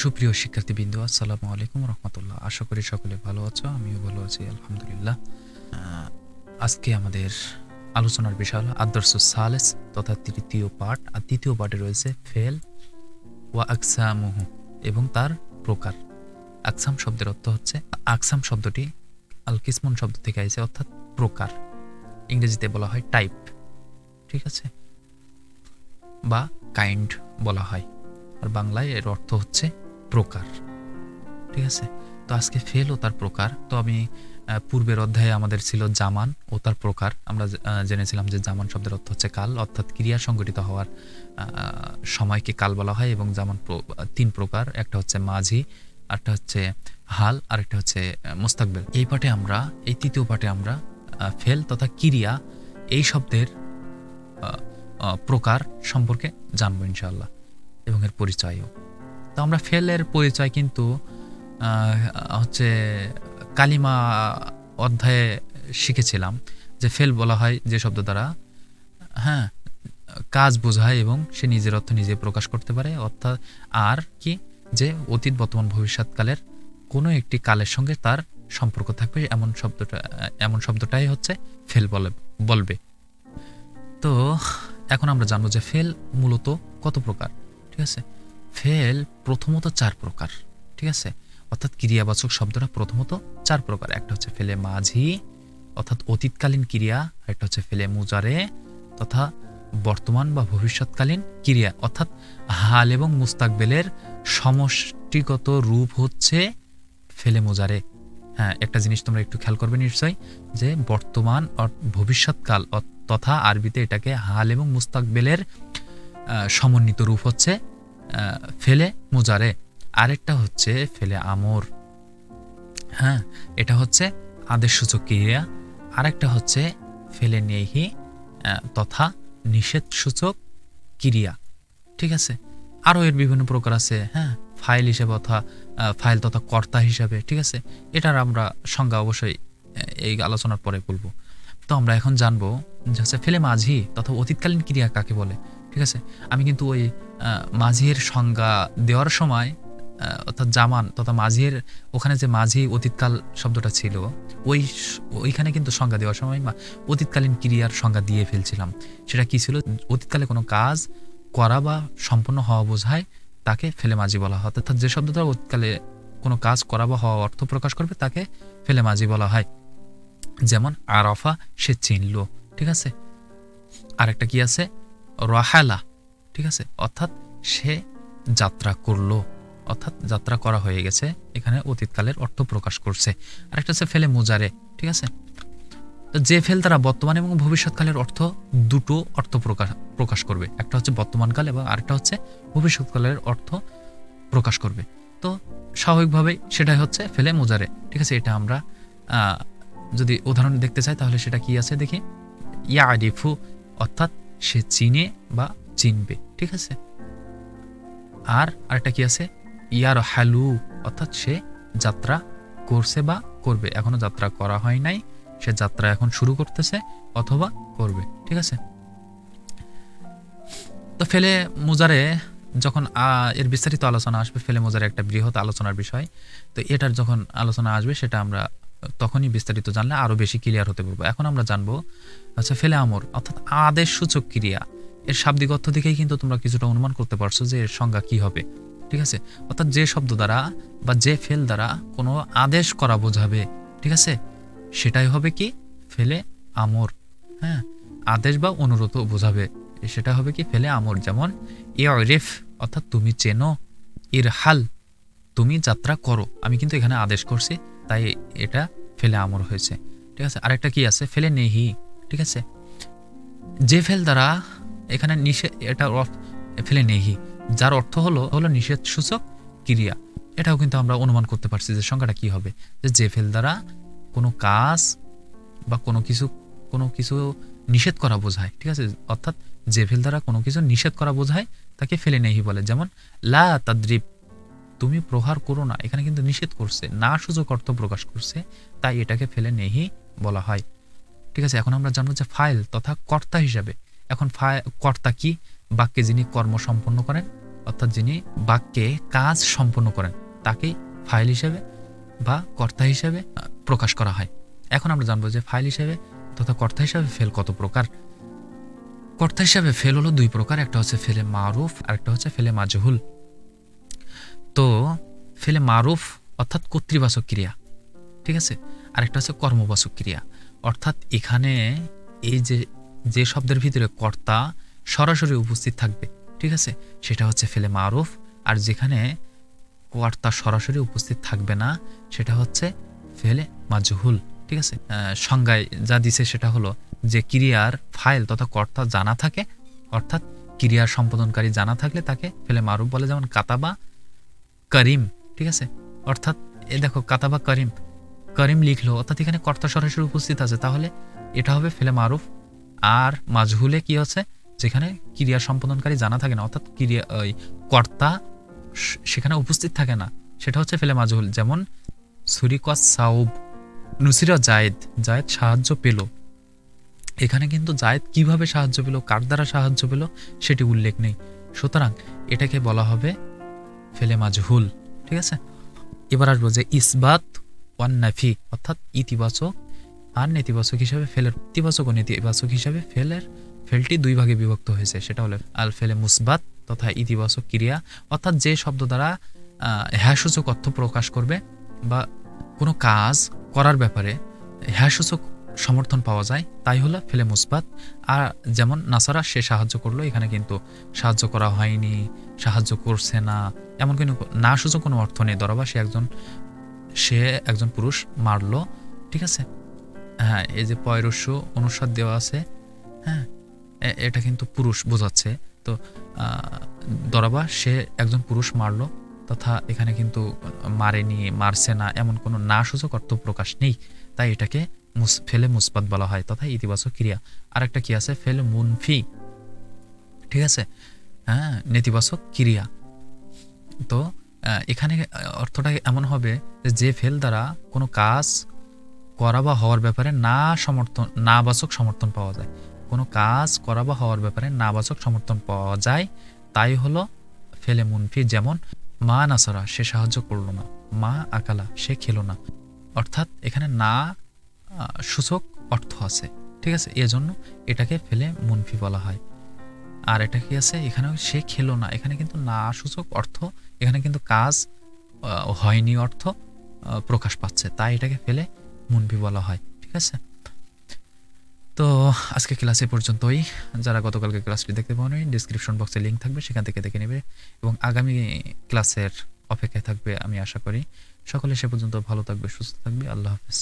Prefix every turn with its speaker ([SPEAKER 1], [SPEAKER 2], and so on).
[SPEAKER 1] সুপ্রিয় শিক্ষার্থীবৃন্দ, আসসালামু আলাইকুম রহমতুল্লাহ। আশা করি সকলে ভালো আছো, আমিও ভালো আছি আলহামদুলিল্লাহ। আজকে আমাদের আলোচনার বিষয় হলো আদ-দারসুস সালিস তথা তৃতীয় পাঠ। আর তৃতীয় পাঠে রয়েছে ফেল ওয়া আকসামুহু এবং তার প্রকার। আকসাম শব্দের অর্থ হচ্ছে, আকসাম শব্দটি আল কিসমুন শব্দ থেকে আসে, অর্থাৎ প্রকার। ইংরেজিতে বলা হয় টাইপ, ঠিক আছে, বা কাইন্ড বলা হয়। আর বাংলায় এর অর্থ হচ্ছে প্রকার, ঠিক আছে। তো আজকে ফেল ও তার প্রকার। তো আমি পূর্বের অধ্যায়ে আমাদের ছিল জামান ও তার প্রকার। আমরা জেনেছিলাম যে জামান শব্দের অর্থ হচ্ছে কাল, অর্থাৎ ক্রিয়া সংগঠিত হওয়ার সময়কে কাল বলা হয়। এবং জামান তিন প্রকার, একটা হচ্ছে মাঝি, আরেকটা হচ্ছে হাল, আরেকটা হচ্ছে মুস্তাকবেল। এই পাঠে আমরা, এই তৃতীয় পাঠে আমরা ফেল তথা ক্রিয়া এই শব্দের প্রকার সম্পর্কে জানবো ইনশাআল্লাহ, এবং এর পরিচয়ও। তো আমরা ফেলের পরিচয় কিন্তু হচ্ছে কালিমা অধ্যায়ে শিখেছিলাম যে ফেল বলা হয় যে শব্দ দ্বারা কাজ বোঝায় এবং সে নিজের অর্থ নিজে প্রকাশ করতে পারে, অর্থাৎ আর কি, যে অতীত বর্তমান ভবিষ্যৎকালের কোনো একটি কালের সঙ্গে তার সম্পর্ক থাকবে, এমন শব্দটাই হচ্ছে ফেল বলবে। তো এখন আমরা জানবো যে ফেল মূলত কত প্রকার, ঠিক আছে। ফেল প্রথমত চার প্রকার, ঠিক আছে, অর্থাৎ ক্রিয়াবাচক শব্দটা প্রথমত চার প্রকার। একটা হচ্ছে ফেলে মাঝি অর্থাৎ অতীতকালীন ক্রিয়া, একটা হচ্ছে ফেলে মুজারে তথা বর্তমান বা ভবিষ্যৎকালীন ক্রিয়া, অর্থাৎ হাল এবং মুস্তাকবেলের সমষ্টিগত রূপ হচ্ছে ফেলে মুজারে। হ্যাঁ, একটা জিনিস তোমরা একটু খেয়াল করবে নিশ্চয়ই, যে বর্তমান ভবিষ্যৎকাল তথা আরবিতে এটাকে হাল এবং মুস্তাকবেলের সমন্বিত রূপ হচ্ছে ফেলে মুজারে। আরেকটা হচ্ছে ফেলে আমর, হ্যাঁ, এটা হচ্ছে আদেশসূচক ক্রিয়া। আরেকটা হচ্ছে ফেলে নেহি তথা নিষেধসূচক ক্রিয়া, ঠিক আছে। আরও এর বিভিন্ন প্রকার আছে, হ্যাঁ, ফাইল হিসেবে অথবা ফাইল তথা কর্তা হিসাবে, ঠিক আছে। এটার আমরা সংজ্ঞা অবশ্যই এই আলোচনার পরে বলবো। তো আমরা এখন জানবো যে হচ্ছে ফেলে মাঝি তথা অতীতকালীন ক্রিয়া কাকে বলে, ঠিক আছে। আমি কিন্তু ওই মাঝির সংজ্ঞা দেওয়ার সময়, অর্থাৎ জামান তথা মাঝির ওখানে যে মাঝি অতীতকাল শব্দটা ছিল, ওইখানে কিন্তু সংজ্ঞা দেওয়ার সময় অতীতকালীন ক্রিয়ার সংজ্ঞা দিয়ে ফেলছিলাম। সেটা কি ছিল? অতীতকালে কোনো কাজ করা বা সম্পন্ন হওয়া বোঝায় তাকে ফেলে মাঝি বলা হয়, অর্থাৎ যে শব্দটা অতীতকালে কোনো কাজ করা বা হওয়া অর্থ প্রকাশ করবে তাকে ফেলে মাঝি বলা হয়। যেমন আরাফা, সে চিনল, ঠিক আছে। আরেকটা কি আছে? রাহালা, ঠিক আছে, অর্থাৎ সে যাত্রা করলো, অর্থাৎ যাত্রা করা হয়ে গেছে, এখানে অতীতকালের অর্থ প্রকাশ করছে। আরেকটা হচ্ছে ফেলে মুজারে, ঠিক আছে। তো যে ফেল দ্বারা বর্তমান এবং ভবিষ্যৎকালের অর্থ দুটো অর্থ প্রকাশ করবে, একটা হচ্ছে বর্তমানকাল এবং আরেকটা হচ্ছে ভবিষ্যৎকালের অর্থ প্রকাশ করবে। তো স্বাভাবিকভাবেই সেটাই হচ্ছে ফেলে মুজারে, ঠিক আছে। এটা আমরা যদি উদাহরণ দেখতে চাই তাহলে সেটা কি আছে দেখি। ইয়া আরিফু, অর্থাৎ সে চিনে বা চিনবে, ঠিক আছে। আর আরেকটা কি আছে? ইয়ার হালু, অর্থাৎ সে যাত্রা করছে বা করবে, এখনো যাত্রা করা হয় নাই, সে যাত্রা এখন শুরু করতেছে অথবা করবে, ঠিক আছে। তো ফেলে মুজারে যখন এর বিস্তারিত আলোচনা আসবে, ফেলে মুজারে একটা বৃহৎ আলোচনার বিষয়। তো এটার যখন আলোচনা আসবে সেটা আমরা তখনই বিস্তারিত জানলে আরো বেশি ক্লিয়ার হতে পারবো। এখন আমরা জানবো আচ্ছা ফেলে আমর, অর্থাৎ আদেশ সূচক ক্রিয়া। এর শাব্দিক অর্থ দেখেই কিন্তু তোমরা কিছুটা অনুমান করতে পারছো যে এর সংজ্ঞা কি হবে, ঠিক আছে। অর্থাৎ যে শব্দ দ্বারা বা যে ফেল দ্বারা কোনো আদেশ করা বোঝাবে, ঠিক আছে, সেটাই হবে কি ফেলে আমর। হ্যাঁ, আদেশ বা অনুরোধ বোঝাবে, সেটা হবে কি ফেলে আমর। যেমন ইরিফ, অর্থাৎ তুমি চেনো, ইরহাল, তুমি যাত্রা করো। আমি কিন্তু এখানে আদেশ করছি, তাই এটা ফেলে আমর হয়েছে, ঠিক আছে। আরেকটা কি আছে? ফেলে নেহি, ঠিক আছে। যে ফেল দ্বারা এখানে নিষেধ, এটা ফেলে নেহি, যার অর্থ হলো নিষেধ সূচক ক্রিয়া। এটাও কিন্তু আমরা অনুমান করতে পারছি যে সংখ্যাটা কি হবে, যে ফেল দ্বারা কোনো কাজ বা কোনো কিছু নিষেধ করা বোঝায়, ঠিক আছে। অর্থাৎ যে ফেল দ্বারা কোনো কিছু নিষেধ করা বোঝায় তাকে ফেলে নেহি বলে। যেমন লা তাদ্রিব, তুমি প্রহার করো না, এখানে কিন্তু নিষেধ করছে, না সূচক অর্থ প্রকাশ করছে, তাই এটাকে ফেলে নেহি বলা হয়, ঠিক আছে। এখন আমরা জানবো যে ফাইল তথা কর্তা হিসাবে। এখন কর্তা কি? বাক্যে যিনি কর্ম সম্পন্ন করেন অর্থাৎ যিনি বাক্যে কাজ সম্পন্ন করেন তাকেই ফাইল হিসেবে বা কর্তা হিসেবে প্রকাশ করা হয়। এখন আমরা জানবো যে ফাইল হিসেবে তথা কর্তা হিসেবে ফেল কত প্রকার। কর্তা হিসেবে ফেল হলো দুই প্রকার, একটা হচ্ছে ফেলে মারুফ আর একটা হচ্ছে ফেলে মাজহুল। তো ফেলে মারুফ অর্থাৎ কর্তৃবাচক ক্রিয়া, ঠিক আছে, আরেকটা হচ্ছে কর্মবাচক ক্রিয়া। অর্থাৎ এখানে এই যে শব্দের ভিতরে কর্তা সরাসরি উপস্থিত থাকবে, ঠিক আছে, সেটা হচ্ছে ফেলে মারুফ। আর যেখানে কর্তা সরাসরি উপস্থিত থাকবে না সেটা হচ্ছে ফেলে মাজহুল, ঠিক আছে। সংজ্ঞায় যা দিছে সেটা হলো যে ক্রিয়ার ফাইল তথা কর্তা জানা থাকে, অর্থাৎ ক্রিয়ার সম্পাদনকারী জানা থাকলে তাকে ফেলে মারুফ বলে, যেমন কাতাবা করিম, ঠিক আছে। অর্থাৎ দেখো কাতাবা করিম, করিম লিখলো, অর্থাৎ এখানে কর্তা সরাসরি উপস্থিত আছে, তাহলে এটা হবে ফেলে মারুফ। আর মাজহুলে কি হচ্ছে, যেখানে ক্রিয়া সম্পাদনকারী জানা থাকে না, অর্থাৎ ক্রিয়া ওই কর্তা সেখানে উপস্থিত থাকে না, সেটা হচ্ছে ফেলে মাজহুল। যেমন সুরিকস সাউব নুসিরা জায়েদ, জায়েদ সাহায্য পেল। এখানে কিন্তু জায়েদ কিভাবে সাহায্য পেল, কার দ্বারা সাহায্য পেল সেটি উল্লেখ নেই, সুতরাং এটাকে বলা হবে ফেলে মাজহুল, ঠিক আছে। এবার আসবো যে ইসবাত ওয়ান নাফি, অর্থাৎ ইতিবাচক আর নেতিবাচক হিসাবে ফেলের, ইতিবাচক ও নেতিবাচক হিসাবে ফেলটি দুই ভাগে বিভক্ত হয়েছে, সেটা হলো আল ফেলে মুসবাত তথা ইতিবাচক ক্রিয়া, অর্থাৎ যে শব্দ দ্বারা হ্যাসূচক অর্থ প্রকাশ করবে বা কোনো কাজ করার ব্যাপারে হ্যাসূচক সমর্থন পাওয়া যায়, তাই হলো ফেলে মুসবাত। আর যেমন নাসারা সে সাহায্য করলো, এখানে কিন্তু সাহায্য করা হয়নি, সাহায্য করছে না, এমন কোনো না সূচক কোনো অর্থ নেই। দরবা সে একজন পুরুষ মারলো, ঠিক আছে। হ্যাঁ, এই যে পয়রস্য অনুসার দেওয়া আছে, হ্যাঁ, এটা কিন্তু পুরুষ বোঝাচ্ছে। তো দরবা সে একজন পুরুষ মারলো, তথা এখানে কিন্তু মারেনি, মারছে না, এমন কোনো না সূচক অর্থ প্রকাশ নেই, তাই এটাকে ফেলে মুসবাত বলা হয়, তথা ইতিবাচক ক্রিয়া। আর একটা কি আছে, ফেলে মুনফি, ঠিক আছে, হ্যাঁ, নেতিবাচক ক্রিয়া। তো এখানে অর্থটা এমন হবে যে ফেল দ্বারা কোনো কাজ করা বা হওয়ার ব্যাপারে না বাচক সমর্থন পাওয়া যায়, কোনো কাজ করা বা হওয়ার ব্যাপারে না বাচক সমর্থন পাওয়া যায়, তাই হলো ফেলে মুনফি। যেমন মা নাসারা সে সাহায্য করলো না, মা আকালা সে খেলো না, অর্থাৎ এখানে না সূচক অর্থ আছে, ঠিক আছে, এজন্য এটাকে ফেলে মুনফি বলা হয়। আর এটা কি আছে, এখানেও সে খেলো না, এখানে কিন্তু না সূচক অর্থ, এখানে কিন্তু কাজ হয়নি অর্থ প্রকাশ পাচ্ছে, তাই এটাকে ফেলে মুনফি বলা হয়, ঠিক আছে। তো আজকে ক্লাস এ পর্যন্তই। যারা গতকালকে ক্লাসটি দেখতে পাওনি, ডিসক্রিপশন বক্সে লিঙ্ক থাকবে, সেখান থেকে দেখে নেবে এবং আগামী ক্লাসের অপেক্ষায় থাকবে আমি আশা করি। সকলে সে পর্যন্ত ভালো থাকবে, সুস্থ থাকবে। আল্লাহ হাফেজ।